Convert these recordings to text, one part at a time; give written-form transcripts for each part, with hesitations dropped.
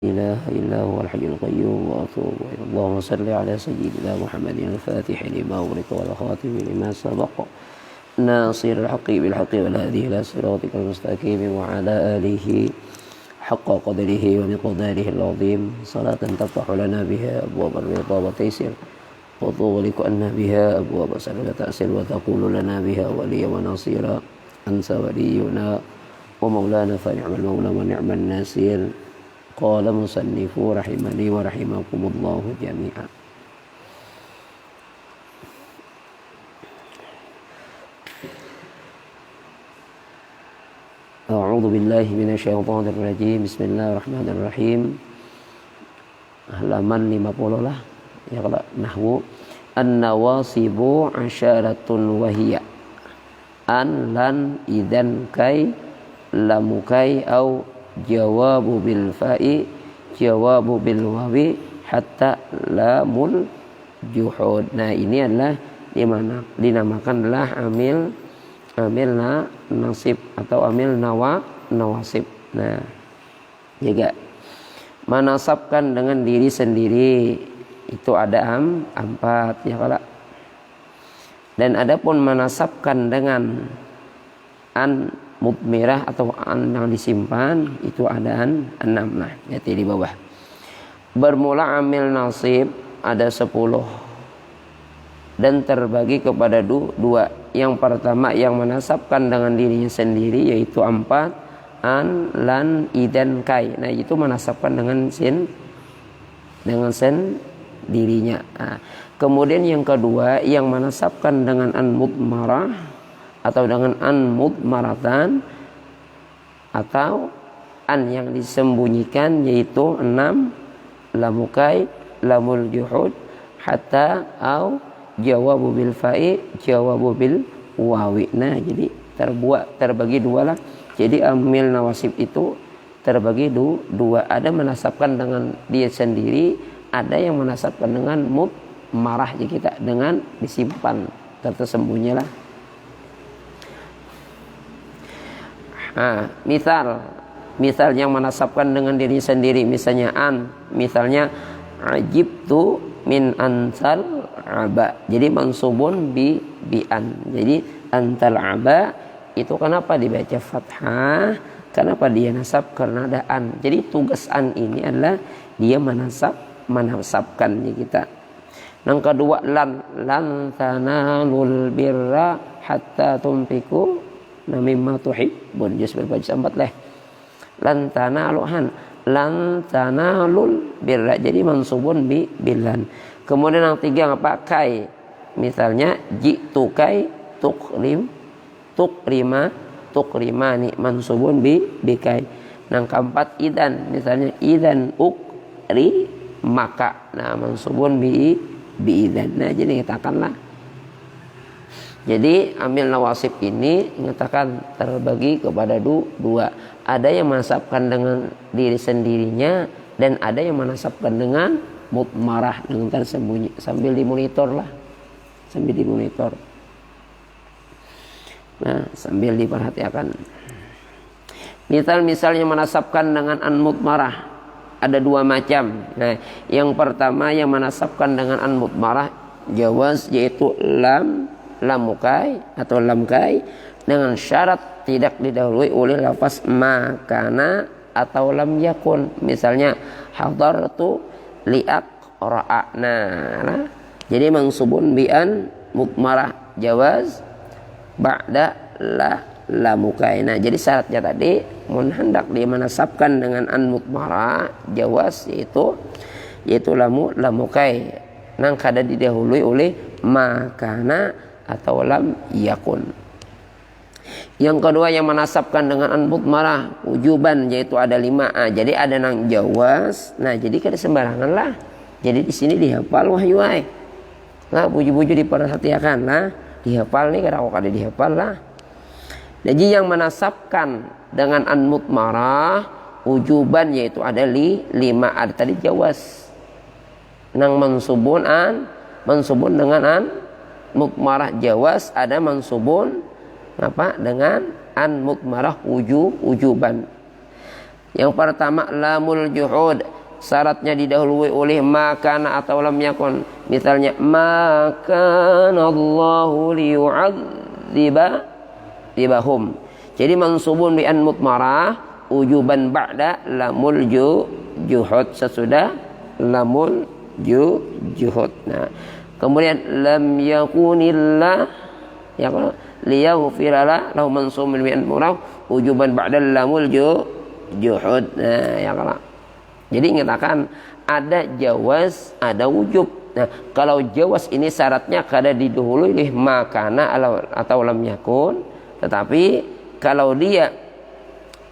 إله إلا هو الحي القيوم وأتوب إليه. اللهم صل على سيدنا محمد الفاتح لما أغلق والخاتم لما سبق ناصر الحق بالحق والهادي إلى صراطك المستقيم وعلى آله حق قدره ومقداره العظيم صلاة تفتح لنا بها أبواب الرضا والتيسير وتغلق عنا بها أبواب الشر والتأسير وتكون لنا بها وليا ونصيرا أنت ولينا ومولانا فنعم المولى ونعم الناصر. قال مصنف رحمني ورحمكم الله جميعا. أعوذ بالله من الشيطان الرجيم. بسم الله الرحمن الرحيم. Halaman 50 lah. Ya kalau nahwu an-nawasibu asyaratun wahiyya an lan idan kai lamukai au jawabu bil fa'i jawabu bil wawi hatta lamul juhud. Nah ini adalah dinamakan adalah amil nasib atau amil nawasib. Nah juga menasabkan dengan diri sendiri itu ada empat ya kalau. Dan adapun menasabkan dengan an mudmirah atau an yang disimpan itu ada enam. Nah lihat di bawah. Bermula amil nasib ada 10 dan terbagi kepada dua. Yang pertama yang menasabkan dengan dirinya sendiri yaitu 4 an, lan, idan, kai. Nah itu menasabkan dengan dirinya. Nah, kemudian yang kedua yang menasabkan dengan an mudmarah atau dengan an mudmaratan atau an yang disembunyikan yaitu 6 lamukai lamul juhud hatta au jawabu bil fa'i jawabu bil wawi. Nah jadi terbagi dua lah. Jadi amil nawasib itu terbagi dua. Ada menasabkan dengan dia sendiri, ada yang menasabkan dengan mudmarah kita dengan disimpan tersembunyi lah. Nah, misal yang menasabkan dengan diri sendiri misalnya an, misalnya ajibtu min antal aba. Jadi mansubun bi an. Jadi antal aba itu kenapa dibaca fathah? Kenapa dia nasab? Karena ada an. Jadi tugas an ini adalah dia menasabkan kita. Yang kedua lan tanalul birra hatta tunfiqu mimma tuhibbun. Juz berbaca 4 leh. Lan tanalul birra. Jadi mansubun bilan. Kemudian yang tiga apa? Kai. Misalnya jitu kai tukrimani mansubun bikai. Yang keempat idan. Misalnya idan ukri maka. Nah mansubun bi idan. Nah jadi katakanlah. Jadi amil nawasib ini mengatakan terbagi kepada dua. Ada yang menasabkan dengan diri sendirinya dan ada yang menasabkan dengan mudmarah dengan tersembunyi. Sambil dimonitor lah. Sambil dimonitor. Nah sambil diperhatikan. Misalnya menasabkan dengan an mudmarah ada 2 macam. Nah yang pertama yang menasabkan dengan an mudmarah jawaz yaitu lamukai atau lamkai dengan syarat tidak didahului oleh lafaz makana atau lam yakun. Misalnya hadartu liaqra'ana. Nah, jadi mansubun bi an mudmarah jawaz ba'da lamukai. Nah jadi syaratnya tadi hendak dia menasabkan dengan an mudmarah jawaz yaitu lamukai nang kada didahului oleh makana atau lam yakun. Yang kedua yang menasabkan dengan an mudmarah wujuban yaitu ada 5. Jadi ada nang jawaz. Nah jadi kada sembarangan lah. Jadi di sini dihafal wahyu ai. Nah buju-buju diperhatikan lah. Dihafal nih kada dihafal lah. Jadi yang menasabkan dengan an mudmarah wujuban yaitu ada 5. Ada tadi jawaz. Nang mansubun dengan an mudmarah jawaz, ada mansubun apa dengan an mudmarah wujuban. Yang pertama lamul juhud, syaratnya didahului oleh makana atau lam yakun. Misalnya makana Allahu liyu'adzibahum. Jadi mansubun bi an mutmarah ujuban ba'da lamul juhud, sesudah lamul juhud. Nah, kemudian lam yakunillah ya liyaghfirala lahu mansubun bi an mutmarah ujuban ba'da lamul juhud. Nah, ya kalau jadi ingatakan ada jawaz, ada wujub. Nah, kalau jawaz ini syaratnya kada didahului oleh makana atau lam yakun. Tetapi kalau dia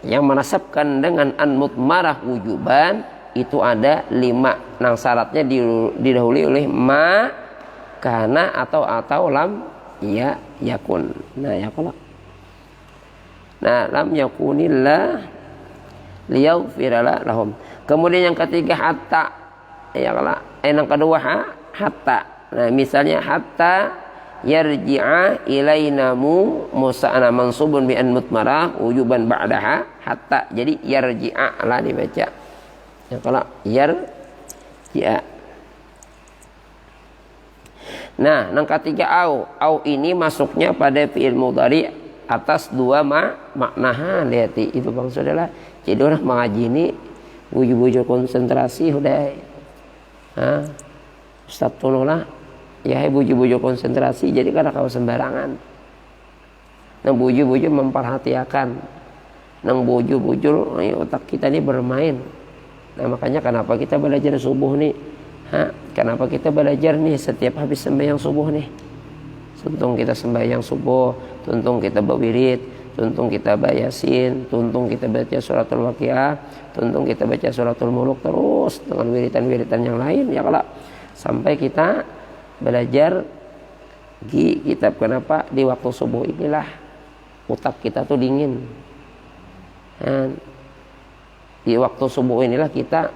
yang menasabkan dengan an mutmarah wujuban itu ada 5. Nah, syaratnya didahului oleh makana atau lam yakun. Nah, ya kalau. Nah, lam yakunillah liyaghfirala lahum. Kemudian yang ketiga hatta, ya kalau yang kedua hatta. Nah, misalnya hatta yarji'a ilainamu musa'ana mansubun bi an mutmarah wujuban ba'daha hatta. Jadi yarji'a lah dibaca. Ya kalau yarji'a. Nah, yang ketiga au ini masuknya pada fi'il mudhari atas 2 makna. Lihat itu Bang Saudara. Jadi orang mengaji ini bujur-bujur konsentrasi udah. Ustaz tolonglah ya bujur-bujur konsentrasi jadi kada kau sembarangan. Nang bujur-bujur memperhatikan. Nang bujur-bujur otak kita ini bermain. Nah, makanya kenapa kita belajar subuh nih? Kenapa kita belajar nih setiap habis sembahyang subuh nih? Tuntung kita sembahyang subuh, tuntung kita berwirid, tuntung kita baca Yasin, tuntung kita baca suratul Waqiah, tuntung kita baca suratul Muluk terus dengan wiritan-wiritan yang lain ya kalau sampai kita belajar di kitab. Kenapa di waktu subuh inilah otak kita tuh dingin. Dan di waktu subuh inilah kita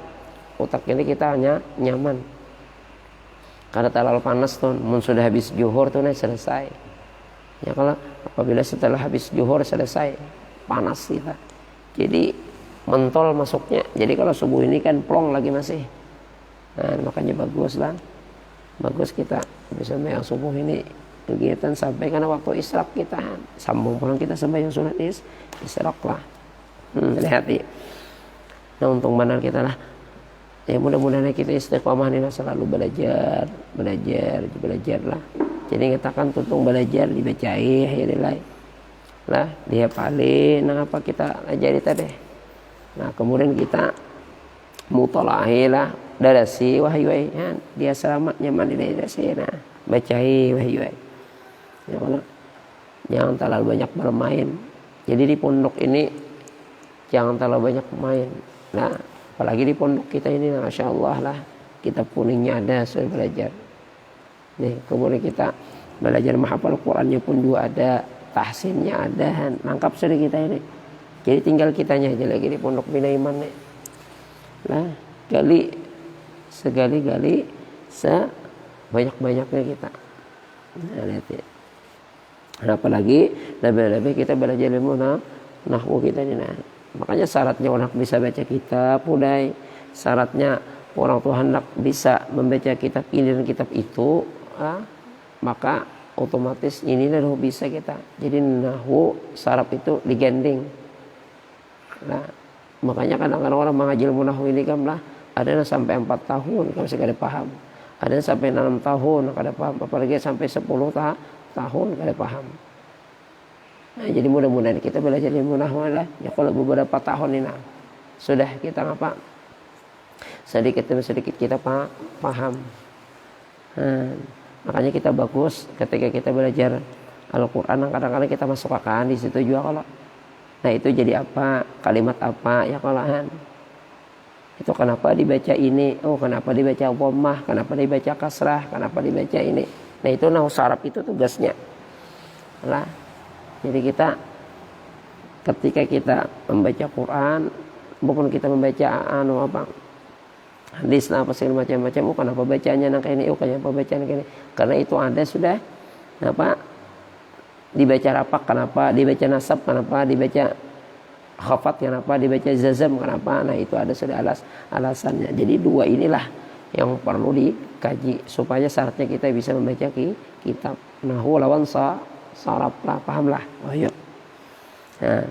otak ini kita hanya nyaman. Karena terlalu panas tuh, sudah habis zuhur tuh selesai. Ya kalau apabila setelah habis zuhur selesai panas kita. Jadi mentol masuknya. Jadi kalau subuh ini kan plong lagi masih. Nah, makanya bagus lah. Bagus kita bisa sembahyang subuh ini kegiatan sampai karena waktu isyraq kita sambung pulang kita sembahyang sunat isyraq lah. Hati-hati. Nah, untung benar kita lah. Ya mudah-mudahan kita istiqomah ini selalu belajar lah. Jadi katakan tuntung belajar dibacai ya lah dihafalin. Nah, apa kita ajari tadi. Nah, kemudian kita mutalahi lah darasi wahyu ya dia selamat nyaman di darasi. Nah, bacai wahyu ya kalau jangan terlalu banyak bermain. Jadi di pondok ini jangan terlalu banyak main. Nah, apalagi di pondok kita ini, masya Allah lah, kitab kuningnya ada, sudah belajar. Nih, kemudian kita belajar menghafal Qurannya pun juga ada, tahsinnya ada, lengkap sudah kita ini. Jadi tinggal kitanya aja lagi di pondok Bina Iman nih. Nah, sekali-kali sebanyak-banyaknya kita. Nah, lihat ya. Apalagi lebih-lebih kita belajar ilmu nahwu kita ini. Nah, makanya syaratnya orang bisa baca kitab udah, syaratnya orang tua hendak bisa membaca kitab ini dan kitab itu, maka otomatis ini udah bisa kita. Jadi nahwu saraf itu digandeng. Nah, makanya kadang-kadang orang mengaji ilmu nahwu ini kan lah ada yang sampai 4 tahun kalau masih kada paham, ada yang sampai 6 tahun kada paham, apalagi sampai 10 tahun kada paham. Nah, jadi mudah-mudahan kita belajar ilmu nahwu lah. Ya kalau beberapa tahun ini sudah kita ngapa sedikit demi sedikit kita paham. Nah, makanya kita bagus ketika kita belajar Al-Quran. Kadang-kadang kita masuk akal di situ juga kalau. Nah, itu jadi apa? Kalimat apa? Ya kalahan. Itu kenapa dibaca ini? Oh, kenapa dibaca dhammah? Kenapa dibaca kasrah? Kenapa dibaca ini? Nah, itu nahwu saraf itu tugasnya. Lah. Jadi kita ketika kita membaca Quran, bukan kita membaca hadis apa segala macam-macam, kenapa bacanya nang kayak ini, kenapa bacanya kayak ini? Karena itu ada sudah kenapa dibaca rapak, kenapa dibaca nasab, kenapa dibaca khafat kenapa dibaca zazam kenapa? Nah itu ada sudah alasannya. Jadi dua inilah yang perlu dikaji supaya syaratnya kita bisa membaca kitab nahwu lawan saraf lah, pahamlah. Oh iya. Nah,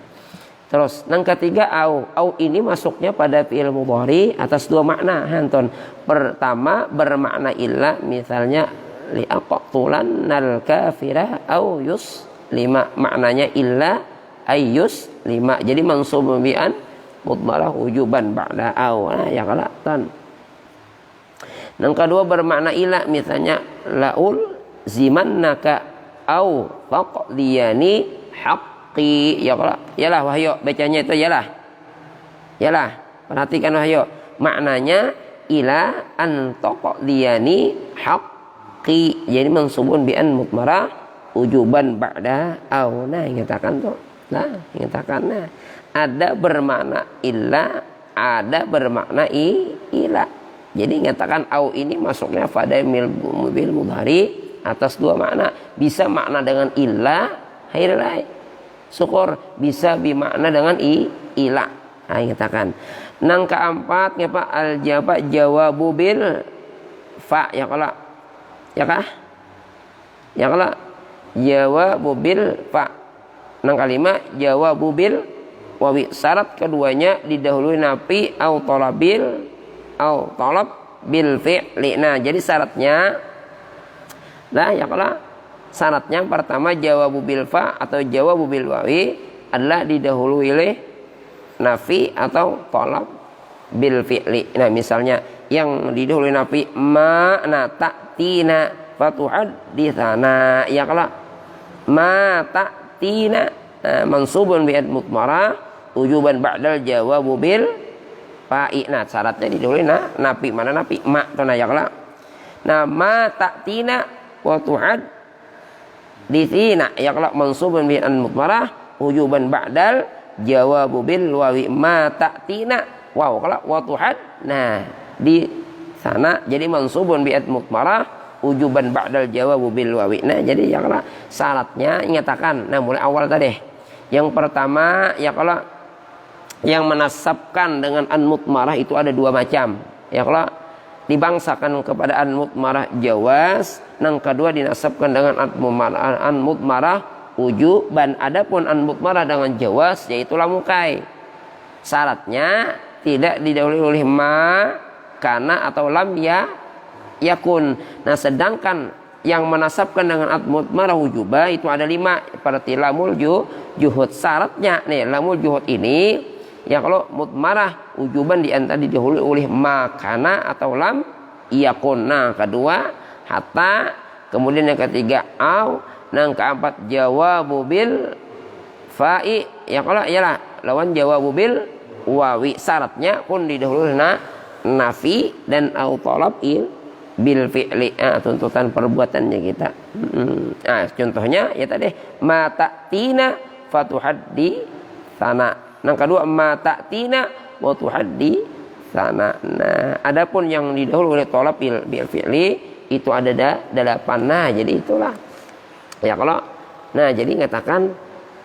terus yang ketiga au ini masuknya pada fi'il mudhari atas dua makna hanton. Pertama bermakna illa, misalnya li'aqtulannal kafirah au yuslima, maknanya illa ayyus lima, jadi mansub bi'an mudmarah wujuban ba'da au. Nah ya kalatan. Yang kedua bermakna illa, misalnya laul zimannaka au faqdiyani haqqi. Ya kala yalah wahyu bacanya itu yalah perhatikan wahyu, maknanya ila an taqdiyani haqqi, jadi mansubun bi an mudmarah wujuban ba'da au. Nah nyatakan tuh, nah nyatakan, nah ada bermakna illa, ada bermakna ila. Jadi nyatakan au ini masuknya pada mobil mudhari atas dua makna. Bisa makna dengan illa, hailai syukur, bisa bimakna dengan ila. Nah nyatakan. Nang keempat ngapa al jawabu bil fa, ya kala ya kah ya kala jawabu bil fa. Nang kalima jawabu bil wawi, syarat keduanya didahului nafi au talab bil fi'li. Nah jadi syaratnya nah ya kala syaratnya pertama jawabu bil fa atau jawabu bil wawi adalah didahului oleh nafi atau talab bil fi'li. Nah misalnya yang didahului nafi ma na ta'tina fatuhadditsana, ya kala ma ta'tina mansubun bi'ad mutmarah wujuban ba'dal jawabu bil fa'i. Nah syaratnya didahului nafi, mana nafi ma to na ya kala. Nah ma ta'tina wa tuhadditsina, ya kala mansubun bi'ad mutmarah wujuban ba'dal jawabu bil wawi ma ta'tina wow kala wa tuhad. Nah di sana jadi mansubun bi'ad mutmarah wujuban ba'dal jawabu bil wawi. Nah jadi ya kala syaratnya nyatakan. Nah mulai awal tadi yang pertama ya kala yang menasabkan dengan an mutmarah itu ada dua macam, ya kala dibangsakan kepada an mutmarah jawaz, yang kedua dinasabkan dengan an mutmarah wujuban. Adapun an mutmarah dengan jawaz yaitu lamukai, syaratnya tidak didahului oleh ma, kana atau lam yakun. Nah sedangkan yang menasabkan dengan an mutmarah wujubah itu ada 5, seperti lamul juhud. Syaratnya nih lamul juhud ini ya kalau mutmarah wujuban diantara didahului oleh ma, kana atau lam yakun. Nah kedua hatta, kemudian yang ketiga au, yang keempat jawabu bil fa'i, ya kalau ialah lawan jawabu bil wawi. Syaratnya pun didahului nafi dan au talab bil fi'li. Tuntutan perbuatannya kita. Contohnya ya tadi ma ta'tina fatuhadditsana. Yang kedua ma ta'tina wa tuhadditsana. Nah adapun yang didahului oleh talab bil fi'li itu ada 8. Nah jadi itulah ya kalau nah jadi ngatakan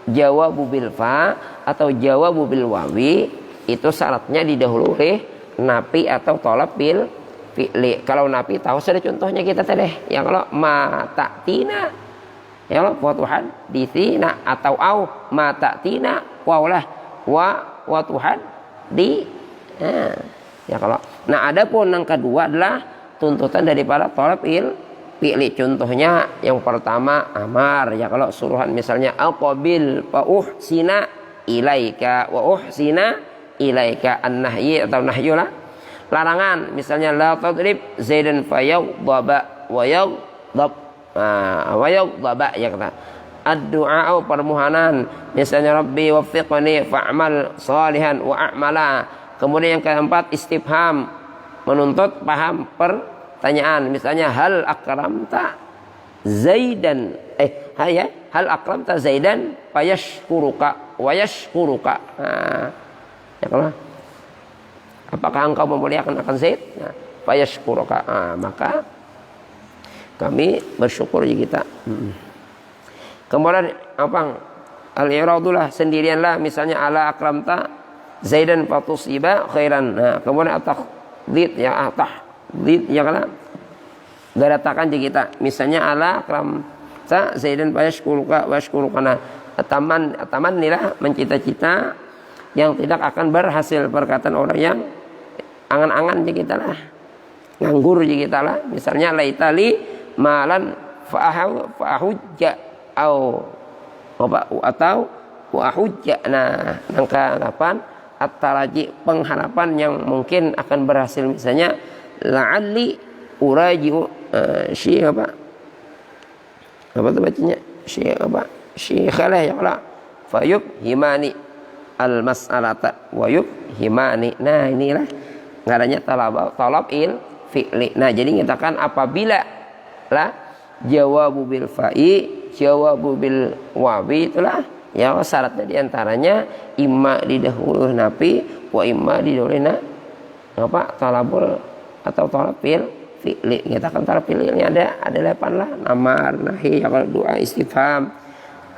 jawabu bil fa atau jawabu bil wawi itu syaratnya didahului oleh nafi atau talab bil fi'li. Kalau nafi tahu sudah contohnya kita tadi ya kalau ma ta'tina ya kalau wa tuhadditsina atau au ma ta'tina waulah wa tuhaddi. Ya kalau nah adapun yang kedua adalah tuntutan daripada talab fi'li. Contohnya yang pertama amar, ya kalau suruhan misalnya aqbil fa uhsina ilaika wa uhsina ilaika. An-nahyi atau nahyulah larangan, misalnya la tadrib zaidan fayaghdaba wa yaghdab wa yaghdaba, ya kata ad-du'a permohonan misalnya rabbi waffiqni fa'mal salihan wa a'mala. Kemudian yang keempat istifham menuntut paham pertanyaan, misalnya hal akramta zaidan hal akramta zaidan fayashkuruka wa yashkuruka. Ya kalau apakah engkau memuliakan akan Zaid? Nah, fayashkuruka. Maka kami bersyukur ya kita. Kemudian apa al-i'radulah sendirianlah, misalnya ala akramta zaidan fatusiba khairan. Nah, kemudian at-takhdid ya tahdid ya kala garatakan je kita, misalnya ala akramta zaidan fayashkuruka washkurukana. Taman nilah mencita-cita yang tidak akan berhasil, perkataan orang yang angan-angan je kita lah, nganggur je kita lah, misalnya laitali malan fa'ahujja atau wahujja. Nah, angka 8 at-taraji pengharapan yang mungkin akan berhasil, misalnya la'alli uraji'u apa tuh bacanya syekhalah ya Allah fayub himani al-mas'alata wa yub himani. Nah, inilah ngaranya talab fi'li. Nah, jadi nyatakan apabila lah jawabu bil fa'i jawabu bil wawi itulah ya syaratnya diantaranya imma didahuluh napi wa imma didahulina apa talabul atau talab fi'li. Kita kan talab fi'linya ada 8 lah, namar, nahi, ya kalau doa istifham,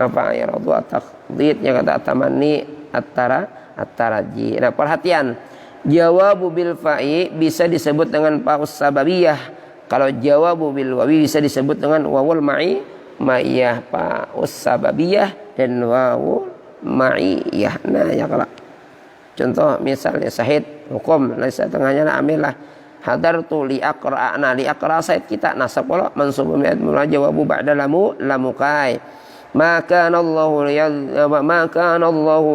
apa ya radu at-taqdid, ya kata tamanni, at-taraji. Nah, perhatian, jawabu bil fa'i bisa disebut dengan paus sababiyah. Kalau jawabu bil wawi bisa disebut dengan wawul ma'iyah, paus sababiyah dan wawul ma'iyah. Nah, ya kalau contoh misalnya syahid hukum laisa tengahnya amillah hadartu li aqra. Nah, li aqra syahid kita nasab pula mansub mula jawabu ba'da lamukai. Maka Allahu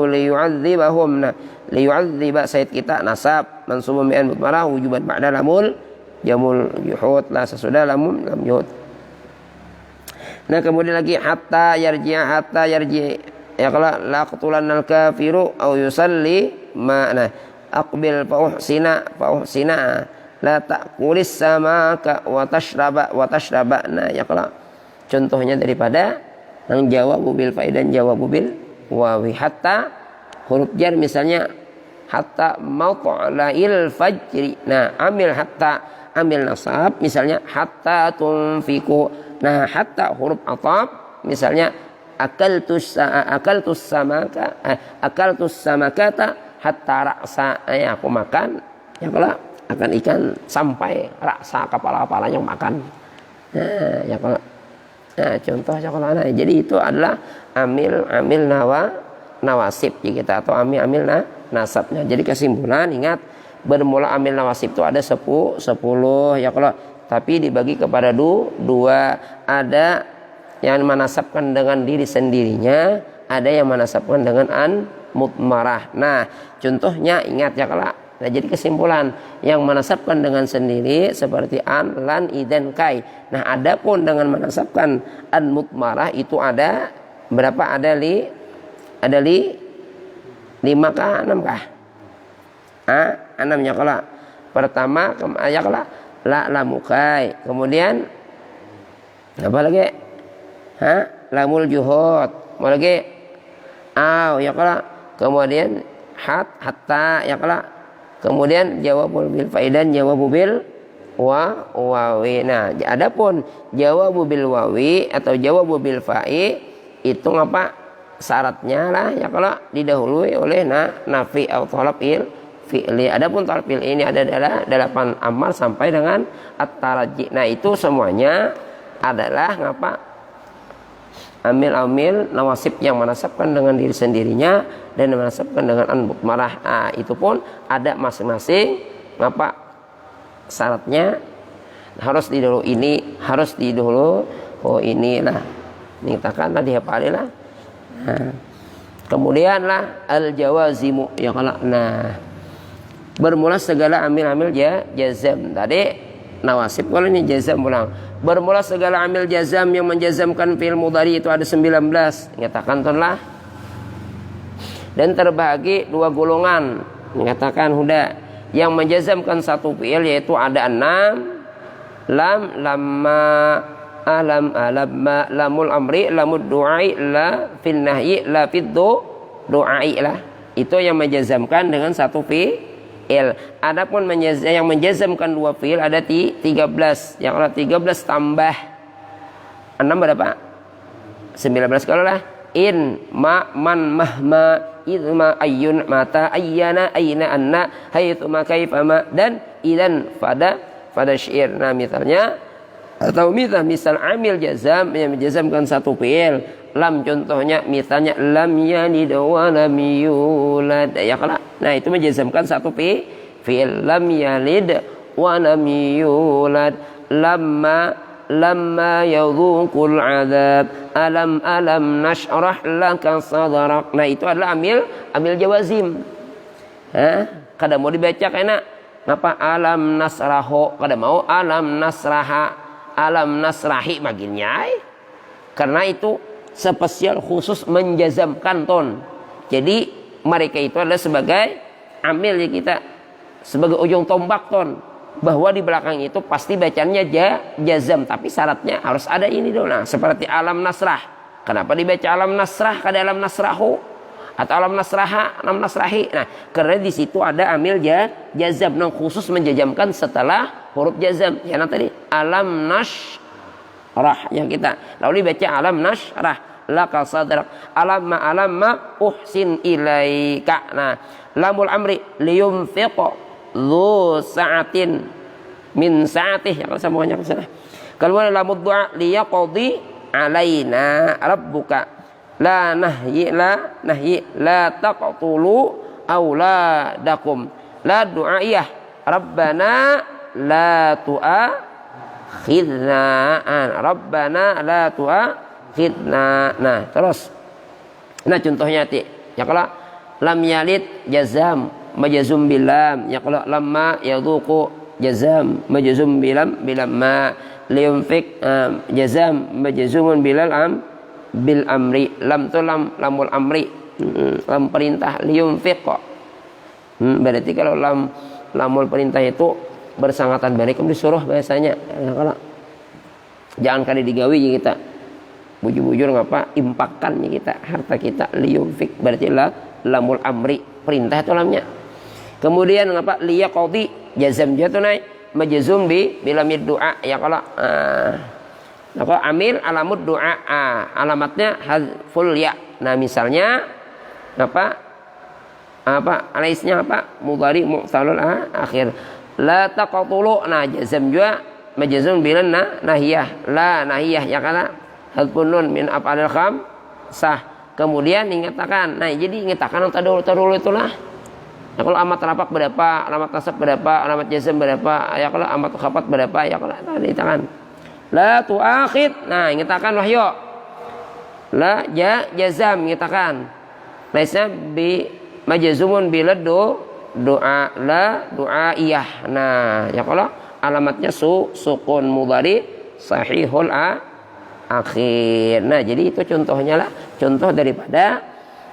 liyu'adzibahum. Nah, liyu'adziba syahid kita nasab mansub mi'an mutmarah wujuban ba'da lamul jamul yuhud lah sesudah lam yuhud. Nah, kemudian lagi hatta yarji ya kalau laqtulannal kafiru au yusalli ma. Nah, aqbil fauhsina la ta'kulis samaka wa tashraba. Nah, ya kalau contohnya daripada yang jawabu bil fa'i dan jawabu bil wawi. Hatta huruf jar misalnya hatta matla'il fajri. Nah, ambil nasab misalnya hatta tunfiku. Nah, hatta huruf ataf misalnya akaltus samakata hatta raksa. Aku makan ya kalau akan ikan sampai raksa kepala-kepalanya makan. Nah, ya kalau contoh ya kalau jadi itu adalah amil nawasib kita atau amil nasabnya. Jadi kesimpulan ingat bermula amil nawasib itu ada 10 ya kalau tapi dibagi kepada dua. Ada yang menasabkan dengan diri sendirinya, ada yang menasabkan dengan an mutmarah. Nah, contohnya ingat ya kalau. Nah, jadi kesimpulan yang menasabkan dengan sendiri seperti an, lan, idan, kai. Nah, adapun dengan menasabkan an mutmarah itu ada berapa? Ada 5 kah 6 kah? 6 ya kalau. Pertama ya kalau la lamukai. Kemudian apa lagi? Lamul juhud. Mau lagi? Ya kalau. Kemudian hatta ya kalau. Kemudian jawabul bil faidan jawabu bil wawi. Nah, adapun jawabu bil wawi atau jawabu bil fa'i itu apa? Syaratnya lah ya kalau didahului oleh nafi atau talab fi'li. Adapun talab fi'li ini ada adalah 8 amal sampai dengan at-taraji. Nah, itu semuanya adalah amil nawasib yang menasabkan dengan diri sendirinya dan menasabkan dengan an mutmarah. Itu pun ada masing-masing syaratnya. Harus didahulu ini, harus didahulu inilah. Nyatakanlah dihafalilah. Kemudianlah al-jawazimu ya kalau. Nah, bermula segala amil jazam. Tadi nawasib kalau ini jazam ulang. Bermula segala amil jazam yang menjazamkan fi'il mudhari itu ada 19. Nyatakan telah. Dan terbagi 2 golongan. Nyatakan huda. Yang menjazamkan satu fi'il yaitu ada 6. Lamma lamul amri lamud du'ai la fil nahyi la fid du'ai lah. Itu yang menjazamkan dengan satu fi'il. Adapun yang menjazamkan 2 fi'il ada 13. Yang ada 13 tambah 6 berapa? 19 kalau lah in ma man mahma idma ayyun mata ayyana aina anna haitsuma kaifama dan idan pada syair. Nah misalnya atau misal amil jazam yang menjazamkan satu fi'il, lam contohnya misalnya lam yalid wa lam yulad ya kalau nah itu menjazamkan satu fi'il, lam yalid wa lam yulad, lamma yadhuqul azab, alam nashrah laka sadrak. Nah itu adalah amil jawazim. Kada mau dibaca kena ngapa alam nasraho, kada mau alam nasraha, alam nasrahi baginya karena itu spesial khusus menjazamkan ton. Jadi mereka itu adalah sebagai amil ya, kita sebagai ujung tombak ton, bahwa di belakang itu pasti bacanya jazam, tapi syaratnya harus ada ini dong. Nah seperti alam nasrah, kenapa dibaca alam nasrah kada alam nasrahu atau alam nasraha alam nasrahi? Nah karena di situ ada amil jazam yang khusus menjazamkan setelah huruf jazam ya. Nah tadi alam nasrah yang kita lalu dibaca alam nasrah laka sadrak, alam ma uhsin ilaika. Nah lamul amri liyunfiq dzu sa'atin min sa'atih ya, kalau sambungannya ke sana. Kalau lamud du'a liyaqdi alaina rabbuka la nahyi la taqtulu auladakum la du'aiyah rabbana la tu'akhidna rabbana la tu'akhidna. Nah terus nah contohnya ya kalau lam yalid jazam majazum bilam ya, kalau lamma yadhuqu jazam majazum bilam ma, liyunfik jazam majazumun bilal bil amri, lam tu lamul amri, lam perintah, liyunfik berarti kalau lamul perintah itu bersangatan barikum disuruh bahasanya. Nah, kalau jangan kali digawi kita bujur-bujur ngapa impakkan kita harta kita, liyunfik berarti lamul amri perintah itu lamnya. Kemudian ngapa liyaqdi jazam jatuh naik majazum bilamid du'a ya, kalau amil alamud du'a alamatnya hadful ya. Nah misalnya apa alaisnya apa mudhari mu'talul akhir la taqtulu. Nah jazam juga majazum bilan nahiyah la nahiyah ya, karena hadfun nun min af'alil khamsah. Kemudian ingatakan, nah jadi ingatakan yang tadulu itulah. Nah, kalau amat rapak berapa, alamat nasab berapa, alamat jazam berapa, ya kalau amat khafat berapa, ya kalau tadi tangan. La tu'akhid. Nah, ingatakan wahyu. La jazam ingatakan. Laisnya bi majazumun bilad doa la du'aiyah. Nah, ya kalau alamatnya sukun mudhari sahihul akhir. Nah, jadi itu contohnya lah, contoh daripada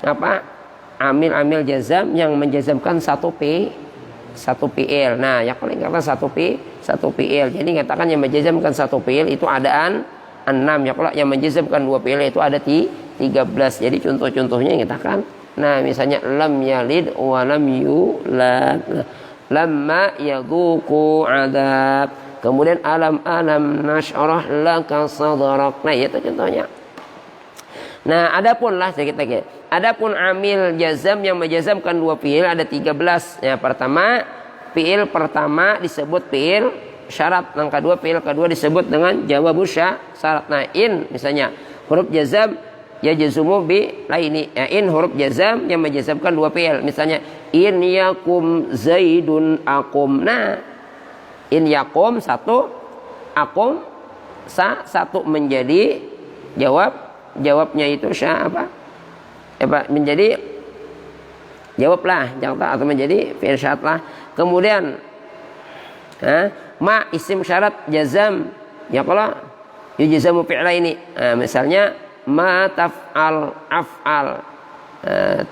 apa? Amil jazam yang menjazamkan satu fi'il. Nah, ya kalau ingatan satu fi'il. Jadi katakan yang menjazamkan satu fi'il itu adaan 6. Ya kalau yang menjazamkan dua fi'il itu ada 13. Jadi contoh-contohnya yang katakan. Nah, misalnya lam yalid wa lam yulad. Lamma yadhuqu adab. Kemudian alam nashrah laka sadrak. Nah, itu contohnya. Nah, adapun lah kita kira. Adapun amil jazam yang menjazamkan dua fi'il ada 13. Yang pertama, fi'il pertama disebut fi'il syarat. Yang kedua, fi'il kedua disebut dengan jawabus syarat. Nah, in misalnya huruf jazam ya jazumu bi laini. Ya, in huruf jazam yang menjazamkan dua fi'il. Misalnya in yakum zaidun akum. Nah, in yakum satu, akum satu menjadi jawabnya itu apa? Menjadi jawablah atau menjadi fi'il syarat lah. Kemudian ma isim syarat jazam ya kalau yujazamu fi'la ini. Misalnya ma taf'al af'al,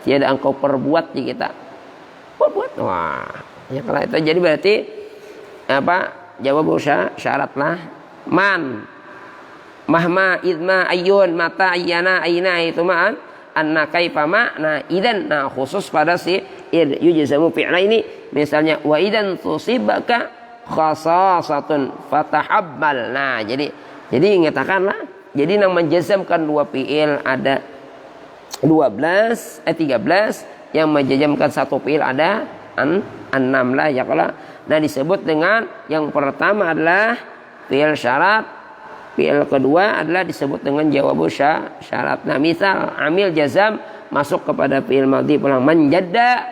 tiada engkau perbuat di kita perbuat. Wah ya kalau itu jadi berarti apa jawab syarat lah. Man mahma idma ayyun mata ayyana aina itu ma'an anna kaifama. Nah idan, nah khusus pada si yujazamu fi'la ini. Misalnya wa idan tusibaka khasasatun fatahabbal. Nah jadi ingatakanlah, jadi yang menjazamkan dua fi'il ada 13 yang menjajamkan satu fi'il ada 6 lah ya kalau. Nah disebut dengan yang pertama adalah fi'il syarat, fi'il kedua adalah disebut dengan jawabu syarat. Nah misal amil jazam masuk kepada fi'il madhi pulang manjadda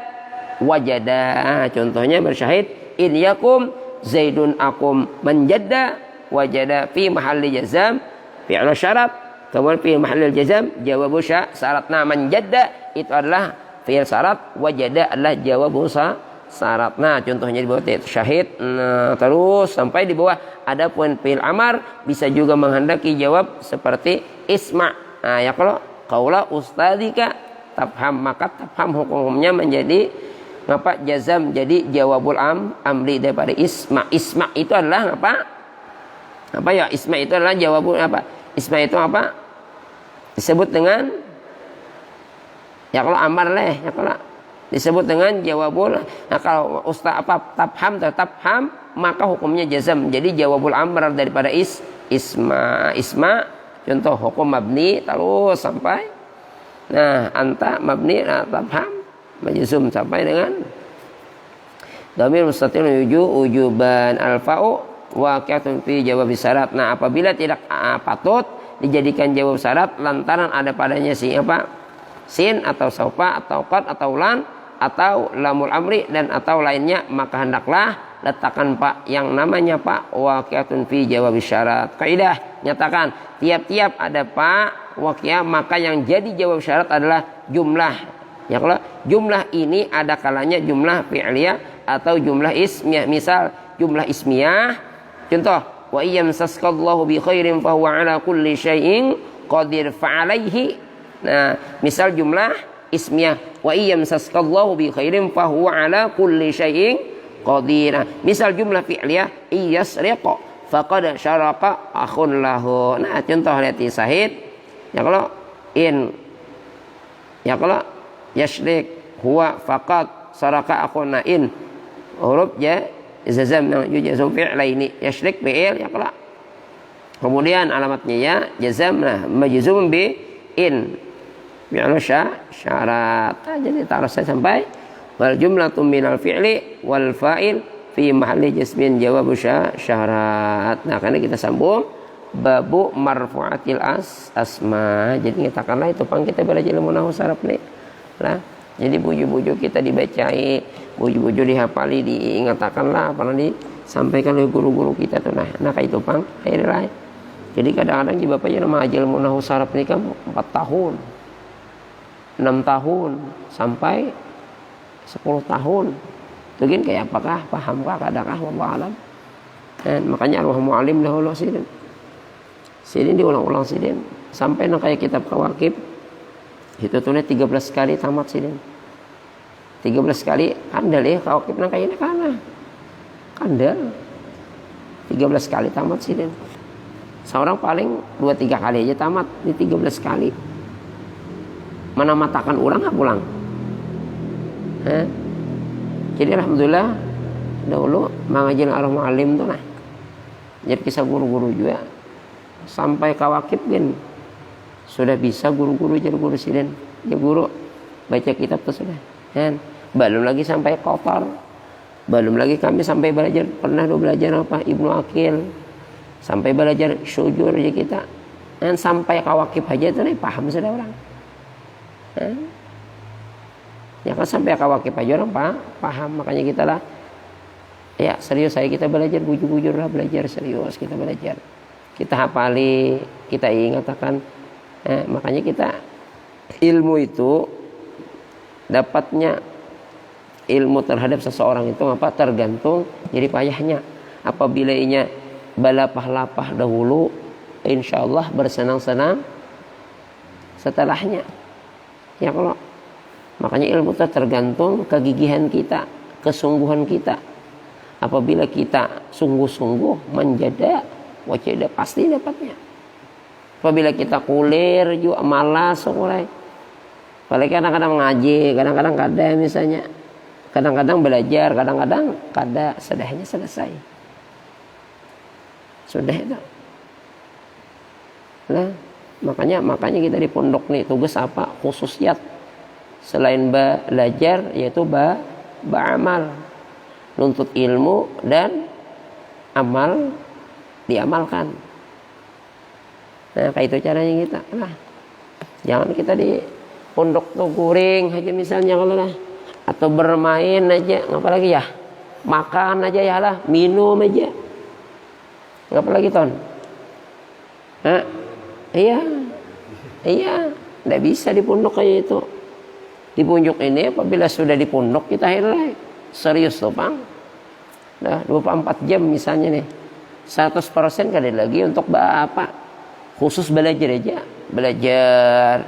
wajada. Contohnya bersyahid in yakum zaidun akum manjadda wajada fi mahalli jazam fi'il syarat. Kemudian fi'il mahalli jazam jawabu syarat. Nah manjadda itu adalah fi'il syarat, wajada adalah jawabu syarat. Nah contohnya di bawah syahid. Nah terus sampai di bawah ada poin fi'il amar bisa juga menghendaki jawab seperti isma. Nah ya kalau qaula ustadzika tafham, maka tafham hukumnya menjadi apa jazam, jadi jawabul amri daripada isma. Isma itu adalah apa ya, isma itu adalah jawabul apa, isma itu apa disebut dengan ya kalau amar leh ya kalau disebut dengan jawabul. Nah kalau ustaz apa tafham maka hukumnya jazam, jadi jawabul amr daripada isma. Contoh hukum mabni terus sampai nah anta mabni, nah tafham majzum sampai dengan dhamir mustatir ujuban alfa'u waqi'atun fi jawab syarat. Nah apabila tidak patut dijadikan jawab syarat lantaran ada padanya sin atau saufa atau qad atau lan atau lamul amri dan atau lainnya, maka hendaklah letakkan pak yang namanya pak waqi'atun fi jawab syarat. Kaidah nyatakan tiap-tiap ada pak waqi'ah maka yang jadi jawab syarat adalah jumlah. Ya kalau jumlah ini ada kalanya jumlah fi'liyah atau jumlah ismiyah. Misal jumlah ismiyah contoh wa iyamsaskallahu bi khairin fa huwa ala kulli syai'in qadir fa'alaihi. Nah misal jumlah ismiyah wa iyamsaskallahu bi khairin fa huwa ala kulli syai'in qadir. Misal jumlah fi'liyah iyasriqa faqad syaraka akhun lahu. Nah contoh lihat di sahid ya kalau in ya kalau yashrik huwa faqad saraka akhun in huruf ya jazam yujazum fi'laini yashrik fi'il ya kalau kemudian alamatnya ya jazam nah majzum bi in fi'lu syarat. Nah, jadi taruh saya sampai wal jumlatu minal fi'li wal fa'il fi mahalli jasmin jawab syarat. Nah karena kita sambung babu marfu'atil asma. Jadi katakanlah itu pang kita belajar ilmu nahwu saraf nih lah. Jadi buju-buju kita dibacai, buju-buju dihafali, diingatakanlah pernah disampaikan oleh guru-guru kita tuh. Nah kayak itu pang akhirnya. Jadi kadang-kadang juga bapak nama aja ilmu nahwu saraf ini kan 4 tahun 6 tahun sampai 10 tahun. Mungkin kayak apakah pahamkah kadangkah wallahu alam. Dan makanya arwah mu'alim dahulu sidin diulang-ulang sidin sampai kayak kitab kawakib itu tulis 13 kali tamat sidin. 13 kali kandal ya kawakib kayak ini kana kandal 13 kali tamat sidin. Seorang paling 2-3 kali aja tamat di 13 kali. Mana matakan orang nggak pulang. Jadi alhamdulillah dahulu mengajin arwah mu'alim tuh nah. Jadi kisah guru-guru juga sampai kawakib kan sudah bisa guru-guru jadi guru sidin ya guru baca kitab tuh sudah kan. Belum lagi sampai kotor, belum lagi kami sampai belajar pernah belajar apa Ibnu Akil sampai belajar syujur aja kita dan sampai kawakib aja itu nih paham sudah orang. Ya kan sampai kawakib aja orang paham. Makanya kita lah ya serius saya kita belajar bujur-bujur lah belajar serius kita belajar kita hafali kita ingatakan. Makanya kita ilmu itu dapatnya ilmu terhadap seseorang itu apa tergantung jadi payahnya. Apabila inya balapah-lapah dahulu insyaallah bersenang-senang setelahnya. Ya kalau makanya ilmu itu tergantung kegigihan kita, kesungguhan kita. Apabila kita sungguh-sungguh menjada wajada pasti dapatnya. Apabila kita kulir juga malas mulai. Apalagi kadang-kadang ngaji, kadang-kadang kada misalnya. Kadang-kadang belajar, kadang-kadang kada sedahnya selesai. Sudah itu. Nah, Makanya kita di pondok nih tugas apa? Khususiyat selain belajar yaitu beramal, nuntut ilmu dan amal diamalkan. Nah, kayak itu caranya kita. Nah, jangan kita di pondok tuh guring aja misalnya kalau lah, atau bermain aja, apalagi ya, makan aja ya lah, minum aja, apalagi ton. Nah, iya, tidak bisa di pondok kayak itu. Di pondok ini apabila sudah di pondok kita hilang serius tuh bang. Nah, 24 jam misalnya nih, 100% kada lagi untuk apa? Khusus belajar aja, belajar,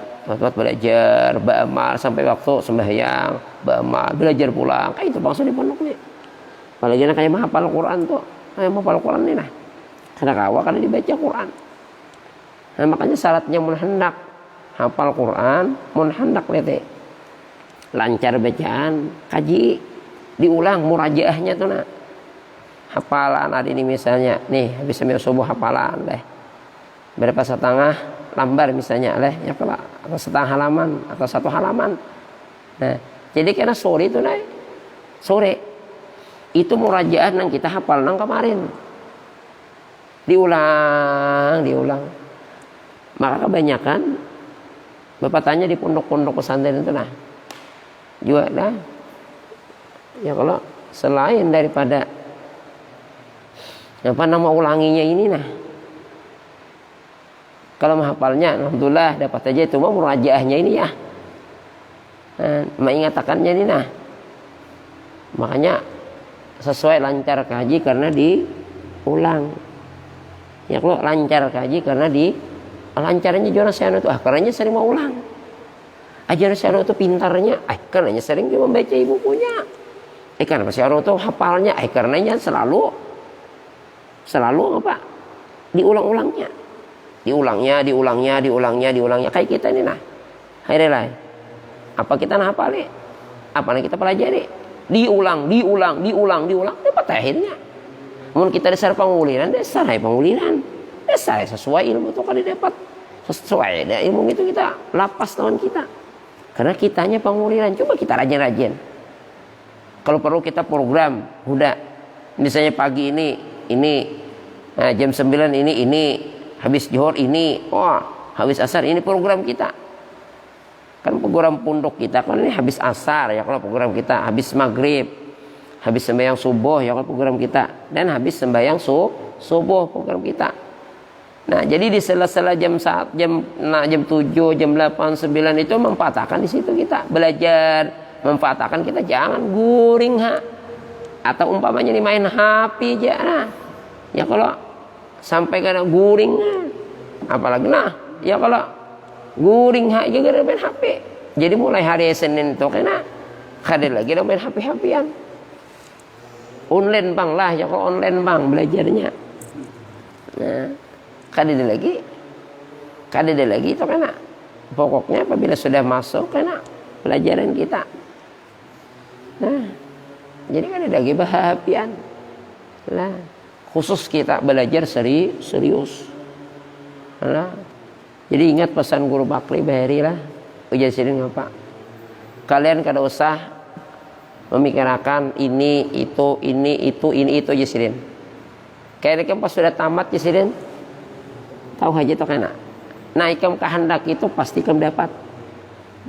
beramal sampai waktu sembahyang, beramal, belajar pulang. Kayak itu bangsa di pondok nih. Apalagi anak kayak menghafal Quran tuh, kayak menghafal Quran nih nah. Karena kawa kada dibaca Quran. Nah, makanya syaratnya mun hendak hafal Quran, mun hendak lete lancar bacaan, kaji, diulang murajaahnya tuh nah. Hafalan ada ini misalnya, nih habis sembahyang subuh hafalan deh. Berapa setengah lembar misalnya leh, ya kalau atau setengah halaman atau satu halaman. Nah, jadi karena sore itu nah, sore itu murajaah nang kita hafal nang kemarin. Diulang. Maka kebanyakan bapak tanya di pondok-pondok pesantren itu nah, juga dah. Ya kalau selain daripada apa nama ulanginya ini nah, kalau menghafalnya alhamdulillah dapat aja itu mah murajaahnya ini ya. Nah, mengatakannya ini nah. Makanya sesuai lancar kaji karena diulang. Ya kalau lancar kaji karena lancarnya juara saya itu karenanya sering mau ulang. Ajar saya itu pintarnya, karenanya sering dia membaca bukunya. Karena saya itu hafalnya, karenanya selalu apa? Diulang-ulangnya. Diulangnya kayak kita ini nah. Hairelai. Apa kita hafali? Apa yang kita pelajari? Diulang. Dapat akhirnya. Mun kita dasar penguliran, dasar sesuai ilmu itu kan didapat. Sesuai ilmu itu kita lapas tahun kita. Karena kitanya penguliran, coba kita rajin-rajin. Kalau perlu kita program, udah misalnya pagi ini nah, jam 9 ini habis zuhur ini, habis asar ini program kita. Kan program pondok kita kan ini habis asar ya kalau program kita, habis maghrib, habis sembahyang subuh ya kalau program kita, dan habis sembahyang subuh program kita. Nah, jadi di sela-sela jam 7, jam 8, 9 itu memanfaatkan di situ kita belajar, memanfaatkan kita jangan guring atau umpamanya nih main HP aja nah. Ya kalau sampai kena guring apalagi nah, ya kalau guring gara-gara main HP. Jadi mulai hari Senin itu kena kada lagi main HP-HPan. Online bang lah, ya kalau online bang belajarnya. Nah, kada lagi itu kena. Pokoknya apabila sudah masuk kena pelajaran kita. Nah, jadi kada lagi bahapian. Lah, khusus kita belajar serius. Lah. Jadi ingat pesan guru Bakri Bahari lah. Ujar sini ngapa? Kalian kada usah memikirkan ini itu aja sirin. Kayak pas sudah tamat ya sirin. Tahu aja tuh kena. Nah, ikam kehendak itu pasti kamu dapat.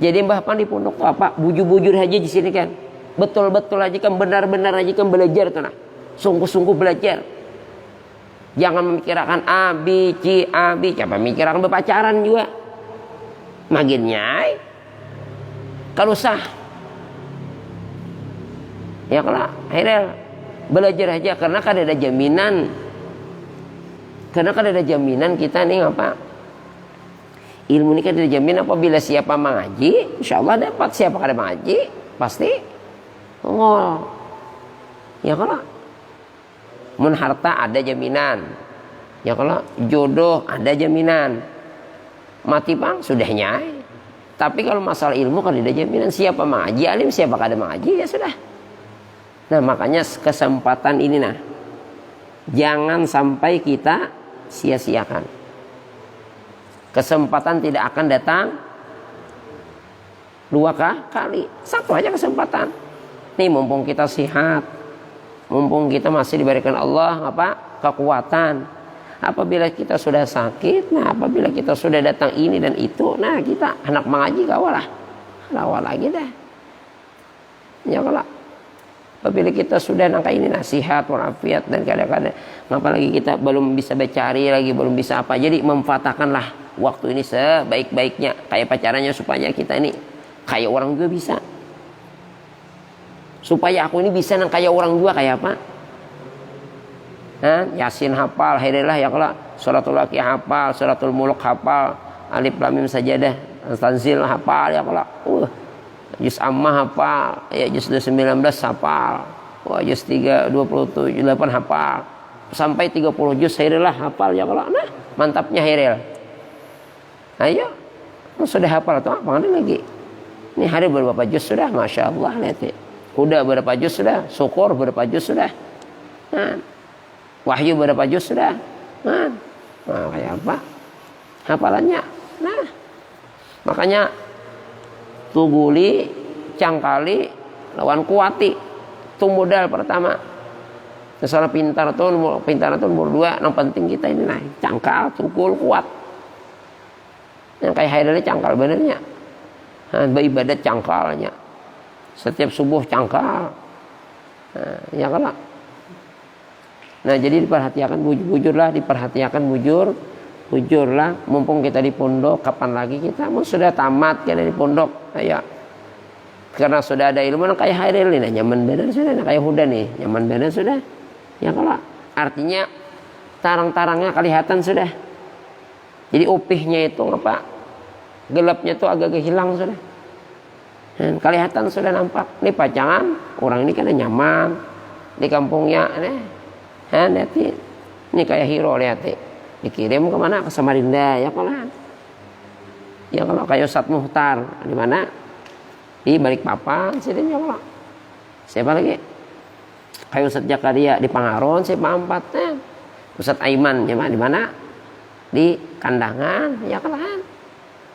Jadi Mbah Pan di pondok tuh apa? Bujur-bujur aja di sini kan. Betul-betul aja kan, benar-benar aja kan belajar tuh nah. Sungguh-sungguh belajar. Jangan memikirkan A, B, C, coba memikirkan berpacaran juga. Maginnya kalau sah. Ya kalau akhirnya belajar aja karena kan ada jaminan. Karena kan ada jaminan kita nih apa? Ilmu ini kan ada jaminan apabila siapa mengaji, insya Allah dapat. Siapa kada mengaji, pasti ngol. Ya kalau mun harta ada jaminan. Ya kalau jodoh ada jaminan. Mati bang sudah nyai. Tapi kalau masalah ilmu kan ada jaminan. Siapa mengaji alim, siapa kada mengaji ya sudah. Nah, makanya kesempatan ini nah, jangan sampai kita sia-siakan. Kesempatan tidak akan datang dua kali, satu aja kesempatan. Nih mumpung kita sehat, mumpung kita masih diberikan Allah kekuatan. Apabila kita sudah sakit, nah apabila kita sudah datang ini dan itu, nah kita anak mengaji kawalah lagi dah. Ya kalau apabila kita sudah nangka ini nasihat walafiat dan kadang-kadang apalagi kita belum bisa bercari lagi, belum bisa apa, jadi memanfaatkanlah waktu ini sebaik-baiknya. Kayak pacarannya supaya kita ini kayak orang juga bisa, supaya aku ini bisa nang kayak orang juga kayak apa. Yasin hafal, hadilah ya kalau suratul Waqiah hafal, suratul Mulk hafal, Alif Lam Mim Sajadah, Tanzil hafal ya kalau juz Ammah hafal, ya juz 19 hafal, juz 28 hafal, sampai 30 juz hadilah hafal ya kalau. Nah mantapnya hadil. Ayo sudah hafal atau apa lagi? Ini hari berapa juz sudah? Masya Allah, lihat ya. Udah berapa juz sudah? Syukur berapa juz sudah? Nah, Wahyu berapa juz sudah? Nah, kayak apa? Hafalannya. Nah, makanya tuguli, cangkali, lawan kuati. Itu modal pertama. Misalnya pintar itu nomor 2. Yang penting kita ini cangkal, tugul, kuat. Yang kayak haidalnya cangkal benernya. Beribadat cangkalnya. Setiap subuh cangkal. Ya kalau. Nah jadi diperhatikan bujurlah, bujurlah. Mumpung kita di pondok, kapan lagi kita mau sudah tamat kita di pondok, ya. Karena sudah ada ilmu, kayak Hairil ini, nyaman benar sudah, kayak Huda nih, nyaman benar sudah. Ya kalau artinya tarang-tarangnya kelihatan sudah. Jadi upihnya itu apa? Gelapnya tuh agak hilang sudah. Dan kelihatan sudah nampak. Ini pacangan, orang ini kan nyaman di kampungnya, nanti ini kayak hero lihat dikirim kemana, ke Samarinda ya kalau kayak Ustadz Muhtar di mana, di Balikpapan sini ya kalau. Siapa lagi kayak Ustadz Jakaria di Pangaron, siapa 4 Ustadz Aiman di mana, di Kandangan ya kalau.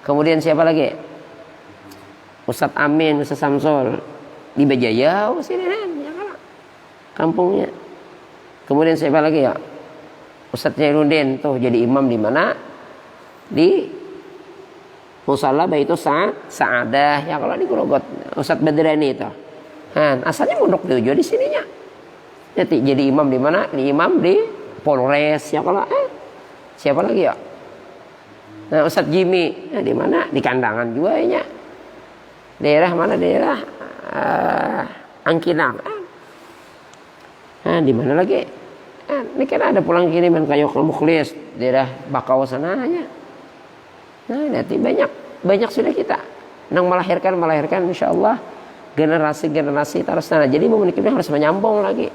Kemudian siapa lagi, Ustadz Amin, Ustadz Samsul di Bajayau sini ya kalau kampungnya. Kemudian siapa lagi ya? Ustadz Jairuddin tuh jadi imam di mana? Di Musalla Baitus Sa'adah ya kalau di Grogot. Ustadz Badrani itu. Asalnya pondok tujuh di sininya. Jadi imam di mana? Di imam di Polres ya kalau. Siapa lagi ya? Nah, Ustadz Jimmy di mana? Di Kandangan juga ya. Daerah mana? Daerah Angkinang. Di mana lagi? Ini kan ada pulang kiriman kayak Mukhlis, daerah Bakau sana ya. Nah, nanti banyak sudah kita nang melahirkan insyaallah generasi terus sana. Jadi memiliki harus menyambung lagi.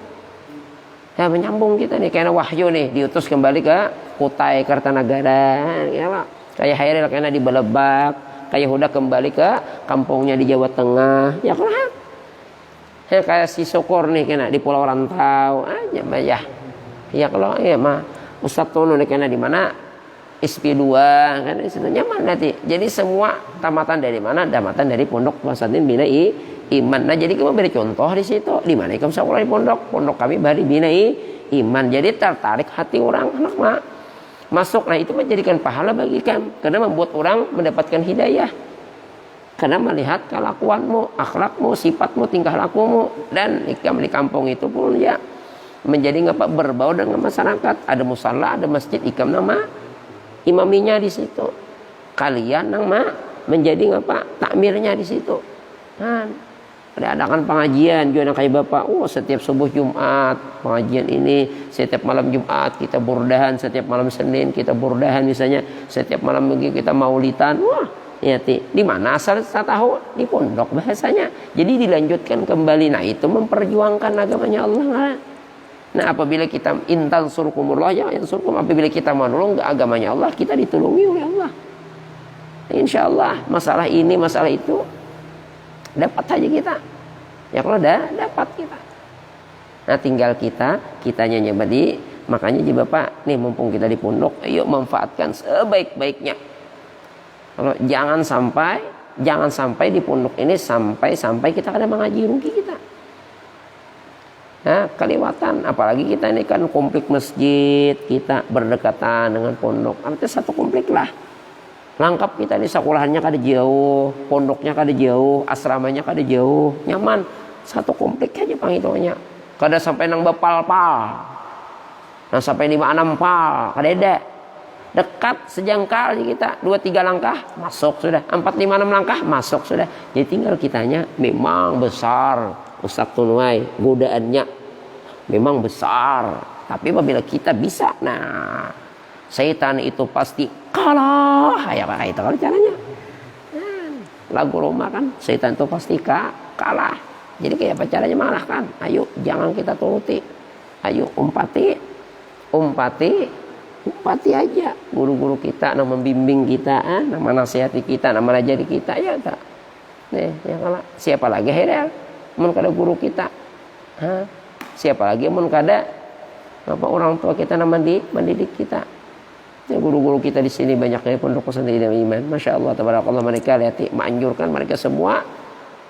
Ya menyambung kita nih karena Wahyu nih diutus kembali ke Kutai Kartanagara ya Pak. Kayak Hairil karena di Balebak, kayak Huda kembali ke kampungnya di Jawa Tengah. Ya kan? Kayak si Syukur nih kena di Pulau Rantau aja bayah. Ya kalau mah Ustadz Tono nih kena di mana? SP2 kan di situ nyaman nanti. Jadi semua tamatan dari mana? Tamatan dari Pondok Pesantren Bina Iman. Nah jadi kamu beri contoh di situ. Di mana kamu sekolah di pondok kami bari Bina Iman. Jadi tertarik hati orang anak mah masuk. Nah itu menjadikan pahala bagi kamu karena membuat orang mendapatkan hidayah. Karena melihat kelakuanmu, akhlakmu, sifatmu, tingkah lakumu. Dan di kampung itu pun ya menjadi berbau dengan masyarakat. Ada musalla, ada masjid, nama imaminya di situ. Kalian nama menjadi takmirnya di situ. Ada adakan pengajian juga kayak Bapak. Setiap subuh Jumat pengajian ini, setiap malam Jumat kita burdahan, setiap malam Senin kita burdahan misalnya, setiap malam minggu kita maulidan. Ya, di mana asal saya tahu di pondok bahasanya. Jadi dilanjutkan kembali. Nah itu memperjuangkan agamanya Allah. Nah apabila kita intan surkumullah ya surkum, apabila kita menolong agamanya Allah, kita ditolongi oleh Allah. Insya Allah masalah ini masalah itu dapat aja kita. Ya kalau dapat kita. Nah tinggal kitanya nyebadi. Makanya jadi Bapak nih mumpung kita di pondok, ayo manfaatkan sebaik-baiknya. Kalau jangan sampai di pondok ini sampai kita kada mengaji rugi kita. Nah, kelewatan, apalagi kita ini kan komplek masjid, kita berdekatan dengan pondok. Artinya satu komplek lah. Lengkap kita di sekolahannya kada jauh, pondoknya kada jauh, asramanya kada jauh, nyaman. Satu komplek aja pangitonya. Kada sampai nang bepal-pal. Nah sampai 5-6 pal, kada ada. Dekat sejengkal kita, 2-3 langkah masuk sudah, 4-5-6 langkah masuk sudah. Jadi tinggal kitanya memang besar. Ustaz Tunwai, godaannya memang besar, tapi apabila kita bisa, nah setan itu pasti kalah. Ya kayak itu kalau caranya. Lagu Roma kan, setan itu pasti kalah. Jadi kayak apa caranya mengalahkan? Ayo, jangan kita turuti. Ayo umpati aja guru-guru kita, nama membimbing kita, nama nasihati kita, nama ajari kita, ya tak. Nih, ya kalah. Siapa lagi akhirnya? Mun kada guru kita, siapa lagi mun kada apa orang tua kita nama mendidik kita. Ya, guru-guru kita di sini banyak dari pondok pesantren iman, masya Allah tabarakallah, mereka lihat menganjurkan mereka semua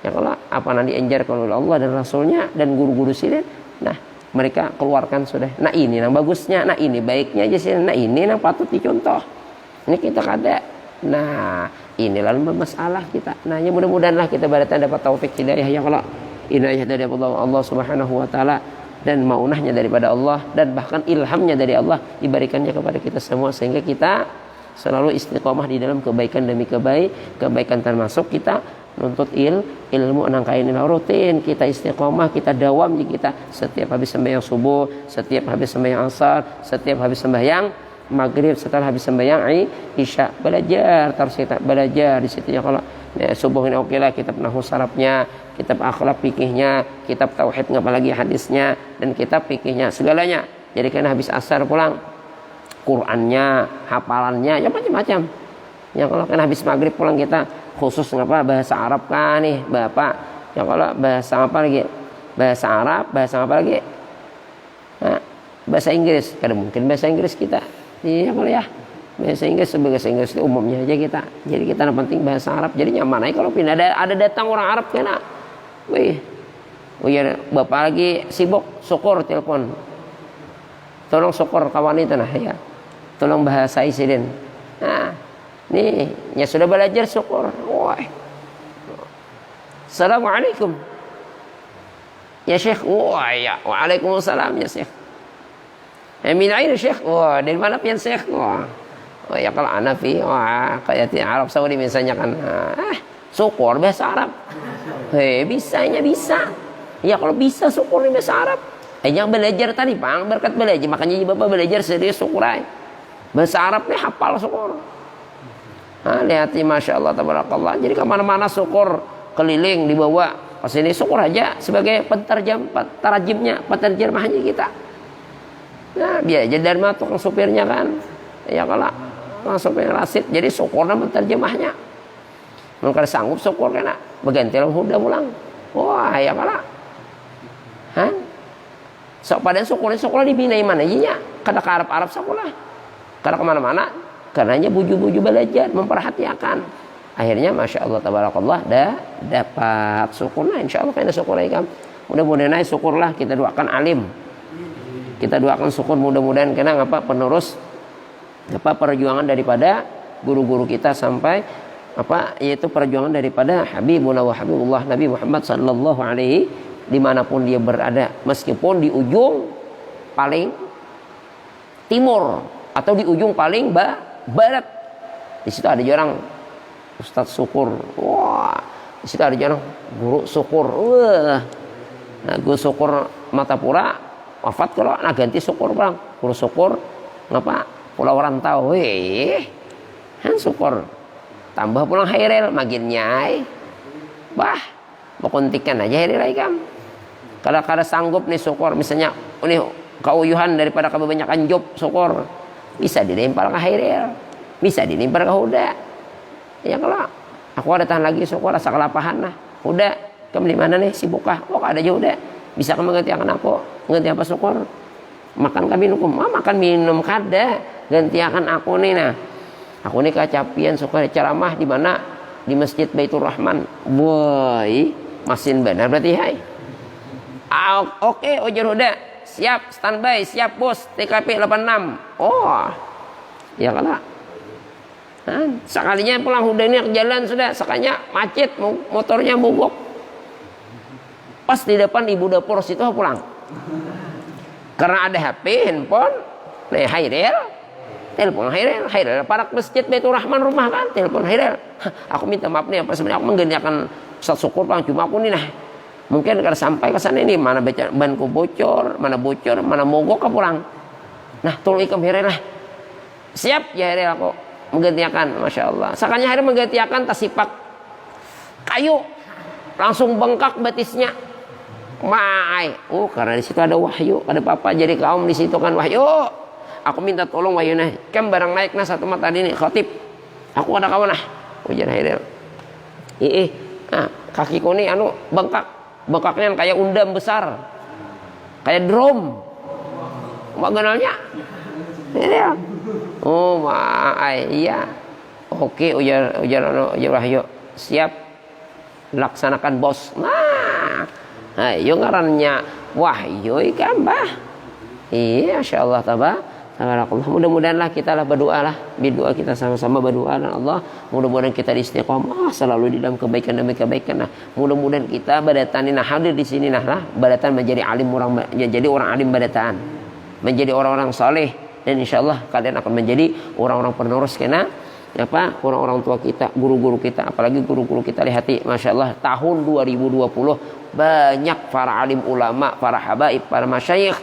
ya kalau apa nanti dianjurkan oleh Allah dan Rasulnya dan guru-guru sini, nah mereka keluarkan sudah. Nah ini yang bagusnya, nah ini baiknya aja sih, nah ini yang patut dicontoh. Ini kita kada. Nah inilah masalah kita. Nah ya mudah-mudahanlah kita berarti dapat taufik hidayah ya kalau inayah dari Allah Subhanahu wa taala dan maunahnya daripada Allah dan bahkan ilhamnya dari Allah diberikannya kepada kita semua sehingga kita selalu istiqomah di dalam kebaikan demi kebaikan termasuk kita nuntut ilmu nangkain rutin, kita istiqomah, kita dawam kita setiap habis sembahyang subuh, setiap habis sembahyang asar, setiap habis sembahyang maghrib, setelah habis sembahyang isya belajar, terus kita belajar di situ ya kalau subuh ini oke lah, kitab nahwu sarafnya, kitab akhlak fikihnya, kitab tauhid apalagi hadisnya, dan kitab fikihnya segalanya. Jadi kan habis asar pulang Qurannya, hafalannya, ya macam-macam. Ya kalau kan habis maghrib pulang kita khusus ngapa bahasa Arab kan nih Bapak. Ya kalau bahasa apa lagi? Bahasa Arab, bahasa apa lagi? Nah, bahasa Inggris, kada mungkin bahasa Inggris kita. Iya kalau ya bahasa Inggris sebagai bahasa Inggris itu umumnya aja kita. Jadi kita yang penting bahasa Arab. Jadi nyaman aja kalau pindah ada datang orang Arab kena. Wih, oh iya Bapak lagi sibuk, syukur telepon. Tolong syukur kawan itu nah ya. Tolong bahasa Isidin. Nah, nih ya sudah belajar syukur. Wah. Assalamualaikum. Ya Syekh. Wah ya. Waalaikumsalam ya Syekh. Min aina Syekh? Wah, dari mana pian Syekh? Wah. Oh ya kalau Hanafi, wah kayak di Arab Saudi misalnya kan. Syukur bahasa Arab. Bisanya bisa. Ya kalau bisa syukur di bahasa Arab. Yang belajar tadi, Bang, berkat belajar. Makanya Bapak belajar serius syukur aja. Bahasa Arab nih hafal syukur. Lihat Masya Allah tabarakallah. Jadi kemana-mana syukur, keliling dibawa ke sini syukur aja sebagai penerjemahnya kita. Nah, biar jadi dari mah tukang supirnya kan. Ya kalau supir rasid, jadi syukurnya penerjemahnya. Kalau sanggup syukur kena berganti huda pulang. Wah, ya kalau. So pada syukur dipindahin mana aja kada ke Arab sekolah. Kada kemana-mana karenanya buju-buju belajar memperhatikan. Akhirnya Masya Allah tabarakallah dapat syukurnya insyaallah kena syukur ikam. Mudah-mudahan syukurlah kita doakan alim. Kita doakan syukur mudah-mudahan kena penerus perjuangan daripada guru-guru kita sampai yaitu perjuangan daripada Habibuna wa Habibullah Nabi Muhammad sallallahu alaihi dimanapun dia berada, meskipun di ujung paling timur atau di ujung paling barat. Di situ ada orang Ustadz syukur. Wah, di situ ada orang guru syukur. Wah. Nah, guru syukur Matapura wafat kalau ganti syukur bang, guru syukur ngapa pulau rantau syukur tambah pulang Hairil makin nyai bakuntikan aja Hairil ikam kalau sanggup nih syukur misalnya ini keuyuhan daripada kebanyakan job syukur bisa dilempar ke Hairil, bisa dilempar ke Huda. Ya kalau aku ada tahan lagi syukur rasa kelapahan lah Huda kamu di mana nih sibukkah? Oh ada juga bisa kamu gantikan aku ganti apa syukur makan kami minum makan minum kada gantikan aku nih nah Aku nih kacapian suka ceramah di mana? Di Masjid Baitur Rahman. Boy, masin benar berarti hai. Oke, Ujar Huda. Siap, standby, siap bos. TKP 86. Oh, ya kalah. Sekalinya pulang Huda ini ke jalan sudah, sekalinya macet, motornya mogok. Pas di depan ibu dapur situ pulang. Karena ada HP, handphone, nih Hairel, telepon Hairel, parak Masjid Baitur Rahman rumah kan, telepon Hairel. Aku minta maaf nih, apa sebenarnya aku menggenyakan Ustaz syukur bang, cuma aku nih nah. Mungkin kalau sampai ke sana ini mana banku bocor, mana mogok ke pulang. Nah, tolong ikam Hairel lah. Siap ya Hairel aku menggantikan, masya Allah. Sakanya Hairel menggantikan tasipak kayu, langsung bengkak batisnya. Karena di situ ada wahyu, ada papa jadi kaum di situ kan wahyu. Aku minta tolong wahyu nah, kan barang naik nah satu mata ini khotib. Aku ada kawan nah, ujar Hairel. Kakiku nih bengkaknya kayak undam besar, kayak drum. Maganalnya. Oh iya. Oke ujar wahyu. Siap. Laksanakan bos. Ayo ngarannya wahyu ikan bah. Iya, insyaallah tabarakallah. Mudah-mudahanlah kita berdoa kita sama-sama berdoa dan Allah mudah-mudahan kita istiqomah selalu di dalam kebaikan demi kebaikan. Nah, mudah-mudahan kita badatan hadir di sini badatan menjadi orang alim badatan. Menjadi orang-orang saleh dan insyaallah kalian akan menjadi orang-orang penerus karena orang-orang tua kita, guru-guru kita, apalagi guru-guru kita lihat masya Allah tahun 2020 banyak para alim ulama, para habaib, para masyayikh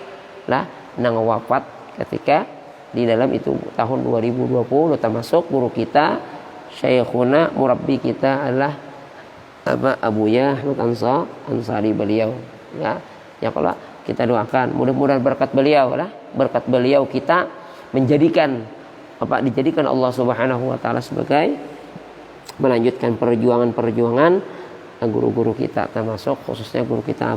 nang wafat ketika di dalam itu tahun 2020 termasuk guru kita syekhuna murabbi kita adalah Abuya Ahmad Ansari beliau ya kalau kita doakan mudah-mudahan berkat beliau kita dijadikan Allah Subhanahu wa taala sebagai melanjutkan perjuangan guru-guru kita termasuk khususnya guru kita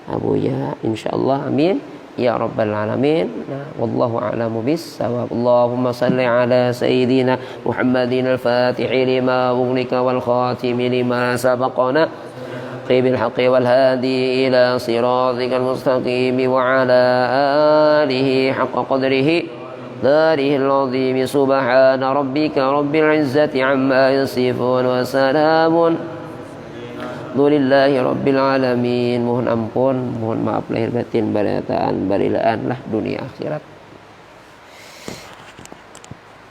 Abuya insyaallah amin ya rabbal alamin. Wallahu a'lamu bis-shawab. Allahumma shalli ala sayyidina Muhammadin al-fatih lima ughliqa wal khatim lima sabaqana bil haqqi wal hadi ila siratikal mustaqim wa ala alihi haqqa qadrihi داره العظيم سبحان ربك رب العزة عما يصفون وسلام لله رب العالمين. Mohon ampun, mohon maaf lahir batin, baritaan, barilaan lah dunia akhirat.